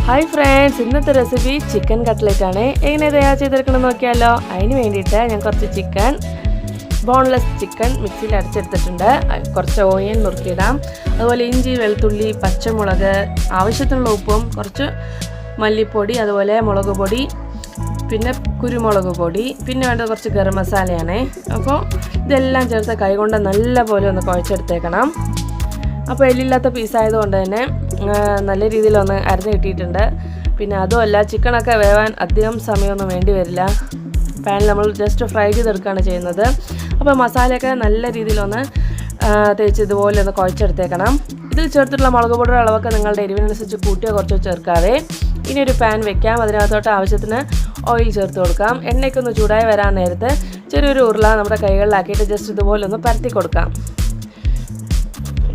Hi friends, ഇന്നത്തെ recipe chicken cutlet ആണ്. എങ്ങനെ തയ്യാർ ചെയ്തെടുക്കണം നോക്കിയാലോ. അതിന് വേണ്ടിയിട്ട് ഞാൻ കുറച്ച് ചിക്കൻ, ബോൺലെസ് ചിക്കൻ മിക്സിയിൽ അരച്ചെടുത്തിട്ടുണ്ട്. കുറച്ച് ഓയിൻ നുറുക്കിയിടാം. അതുപോലെ ഇഞ്ചി, വെളുത്തുള്ളി, പച്ചമുളക്, ആവശ്യത്തിനുള്ള ഉപ്പും, കുറച്ച് മല്ലിപ്പൊടി, അതുപോലെ മുളക് പൊടി, പിന്നെ കുരുമുളക് പൊടി, പിന്നെ വേണ്ടത് കുറച്ച് ഗരം മസാലയാണ്. അപ്പോൾ ഇതെല്ലാം ചേർത്ത് കൈകൊണ്ട് നല്ല പോലെ ഒന്ന് കുഴച്ചെടുത്തേക്കണം. അപ്പോൾ എല്ലില്ലാത്ത പീസായതുകൊണ്ട് തന്നെ നല്ല രീതിയിലൊന്ന് അരിഞ്ഞ് കിട്ടിയിട്ടുണ്ട്. പിന്നെ അതുമല്ല, ചിക്കനൊക്കെ വേവാൻ അധികം സമയമൊന്നും വേണ്ടി വരില്ല. പാനിൽ നമ്മൾ ജസ്റ്റ് ഫ്രൈ ചെയ്തെടുക്കുകയാണ് ചെയ്യുന്നത്. അപ്പോൾ മസാലയൊക്കെ നല്ല രീതിയിലൊന്ന് തേച്ച് ഇതുപോലെ ഒന്ന് കുഴച്ചെടുത്തേക്കണം. ഇതിൽ ചേർത്തിട്ടുള്ള മുളക് പൊടിയുടെ അളവൊക്കെ നിങ്ങളുടെ എരിവിനനുസരിച്ച് കൂട്ടിയോ കുറച്ചോ ചേർക്കാതെ ഇനി ഒരു പാൻ വെക്കാം. അതിനകത്തോട്ട് ആവശ്യത്തിന് ഓയിൽ ചേർത്ത് കൊടുക്കാം. എണ്ണയ്ക്ക് ഒന്ന് ചൂടായി വരാൻ നേരത്ത് ചെറിയൊരു ഉരുള നമ്മുടെ കൈകളിലാക്കിയിട്ട് ജസ്റ്റ് ഇതുപോലെ ഒന്ന് പരത്തി കൊടുക്കാം.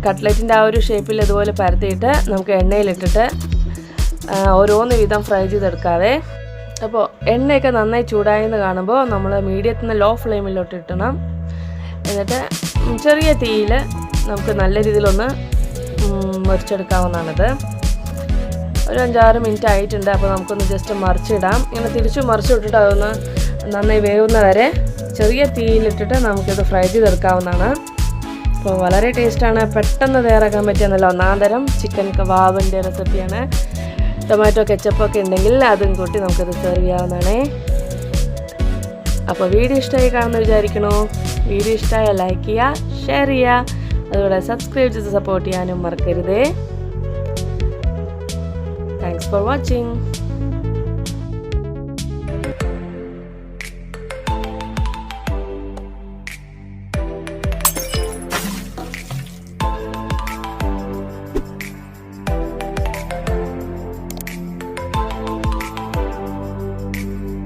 കട്ട്ലറ്റിൻ്റെ ആ ഒരു ഷേപ്പിൽ ഇതുപോലെ പരത്തിയിട്ട് നമുക്ക് എണ്ണയിലിട്ടിട്ട് ഓരോന്ന് വീതം ഫ്രൈ ചെയ്തെടുക്കാതെ. അപ്പോൾ എണ്ണയൊക്കെ നന്നായി ചൂടായെന്ന് കാണുമ്പോൾ നമ്മൾ മീഡിയത്തിൽ നിന്ന് ലോ ഫ്ലെയിമിലോട്ട് ഇട്ടണം. എന്നിട്ട് ചെറിയ തീയിൽ നമുക്ക് നല്ല രീതിയിലൊന്ന് മുറിച്ചെടുക്കാവുന്നതാണത്. ഒരു 5-6 മിനിറ്റ് ആയിട്ടുണ്ട്. അപ്പോൾ നമുക്കൊന്ന് ജസ്റ്റ് മറിച്ചിടാം. ഇങ്ങനെ തിരിച്ചു മറിച്ചിട്ടിട്ട് അതൊന്ന് നന്നായി വേവുന്ന വരെ ചെറിയ തീയിലിട്ടിട്ട് നമുക്കിത് ഫ്രൈ ചെയ്തെടുക്കാവുന്നതാണ്. അപ്പോൾ വളരെ ടേസ്റ്റാണ്. പെട്ടെന്ന് തയ്യാറാക്കാൻ പറ്റിയ നല്ല ഒന്നാന്തരം ചിക്കൻ കബാബിൻ്റെ റെസിപ്പിയാണ്. ടൊമാറ്റോ കെച്ചപ്പൊക്കെ ഉണ്ടെങ്കിൽ അതും കൂട്ടി നമുക്കത് സെർവ് ചെയ്യാവുന്നതാണ്. അപ്പോൾ വീഡിയോ ഇഷ്ടമായി കാണുമെന്ന് വിചാരിക്കണോ. വീഡിയോ ഇഷ്ടമായാൽ ലൈക്ക് ചെയ്യുക, ഷെയർ ചെയ്യുക, അതുപോലെ സബ്സ്ക്രൈബ് ചെയ്ത് സപ്പോർട്ട് ചെയ്യാനും മറക്കരുതേ. Thanks for watching.